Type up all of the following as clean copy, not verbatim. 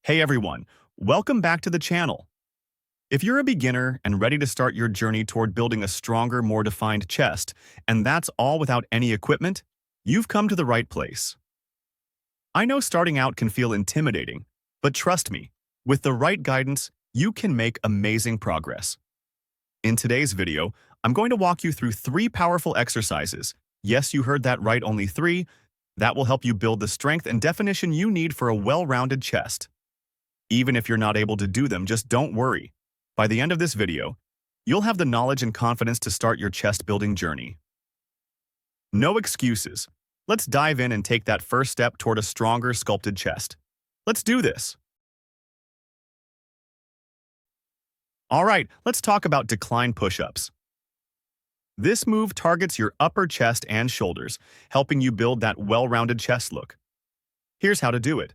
Hey everyone, welcome back to the channel. If you're a beginner and ready to start your journey toward building a stronger, more defined chest, and that's all without any equipment, you've come to the right place. I know starting out can feel intimidating, but trust me, with the right guidance, you can make amazing progress. In today's video, I'm going to walk you through 3 powerful exercises. Yes, you heard that right, only 3, that will help you build the strength and definition you need for a well-rounded chest. Even if you're not able to do them, just don't worry. By the end of this video, you'll have the knowledge and confidence to start your chest-building journey. No excuses. Let's dive in and take that first step toward a stronger, sculpted chest. Let's do this. All right, let's talk about decline push-ups. This move targets your upper chest and shoulders, helping you build that well-rounded chest look. Here's how to do it.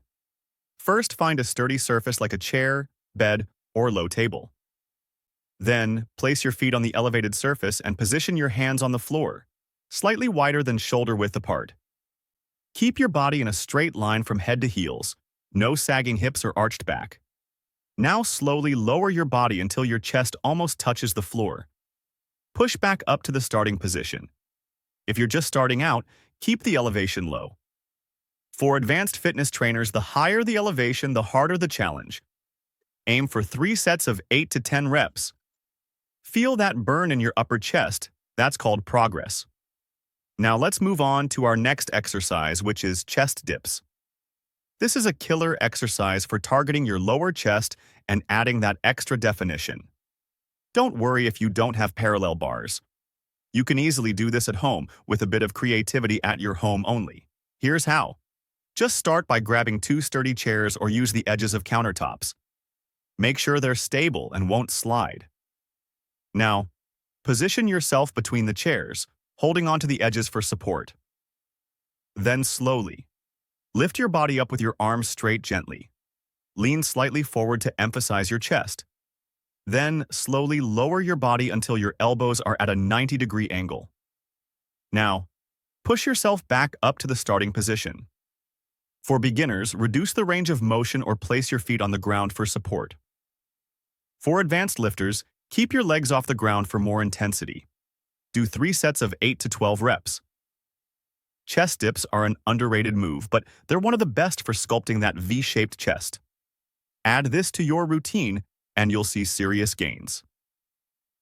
First, find a sturdy surface like a chair, bed, or low table. Then, place your feet on the elevated surface and position your hands on the floor, slightly wider than shoulder width apart. Keep your body in a straight line from head to heels, no sagging hips or arched back. Now slowly lower your body until your chest almost touches the floor. Push back up to the starting position. If you're just starting out, keep the elevation low. For advanced fitness trainers, the higher the elevation, the harder the challenge. Aim for 3 sets of 8 to 10 reps. Feel that burn in your upper chest. That's called progress. Now let's move on to our next exercise, which is chest dips. This is a killer exercise for targeting your lower chest and adding that extra definition. Don't worry if you don't have parallel bars. You can easily do this at home with a bit of creativity at your home only. Here's how. Just start by grabbing 2 sturdy chairs or use the edges of countertops. Make sure they're stable and won't slide. Now, position yourself between the chairs, holding onto the edges for support. Then slowly, lift your body up with your arms straight gently. Lean slightly forward to emphasize your chest. Then slowly lower your body until your elbows are at a 90-degree angle. Now, push yourself back up to the starting position. For beginners, reduce the range of motion or place your feet on the ground for support. For advanced lifters, keep your legs off the ground for more intensity. Do 3 sets of 8 to 12 reps. Chest dips are an underrated move, but they're one of the best for sculpting that V-shaped chest. Add this to your routine, and you'll see serious gains.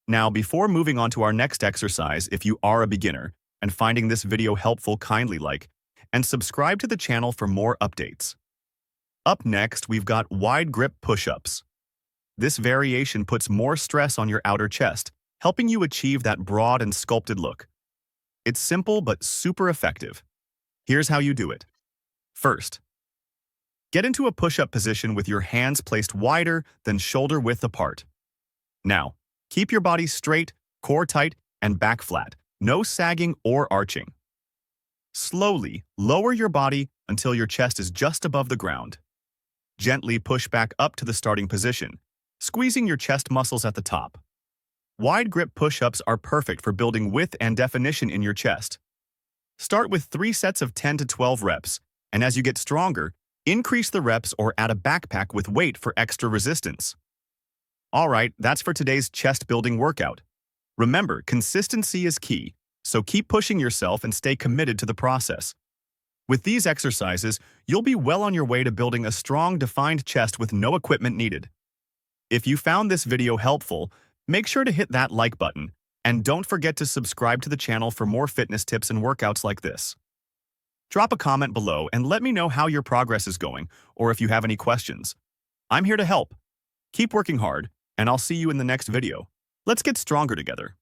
Now, before moving on to our next exercise, if you are a beginner and finding this video helpful, kindly like and subscribe to the channel for more updates. Up next, we've got wide grip push-ups. This variation puts more stress on your outer chest, helping you achieve that broad and sculpted look. It's simple but super effective. Here's how you do it. First, get into a push-up position with your hands placed wider than shoulder width apart. Now, keep your body straight, core tight, and back flat, no sagging or arching. Slowly lower your body until your chest is just above the ground. Gently push back up to the starting position, squeezing your chest muscles at the top. Wide grip push-ups are perfect for building width and definition in your chest. Start with 3 sets of 10 to 12 reps, and as you get stronger, increase the reps or add a backpack with weight for extra resistance. All right, that's for today's chest-building workout. Remember, consistency is key. So keep pushing yourself and stay committed to the process. With these exercises, you'll be well on your way to building a strong, defined chest with no equipment needed. If you found this video helpful, make sure to hit that like button, and don't forget to subscribe to the channel for more fitness tips and workouts like this. Drop a comment below and let me know how your progress is going, or if you have any questions. I'm here to help. Keep working hard, and I'll see you in the next video. Let's get stronger together.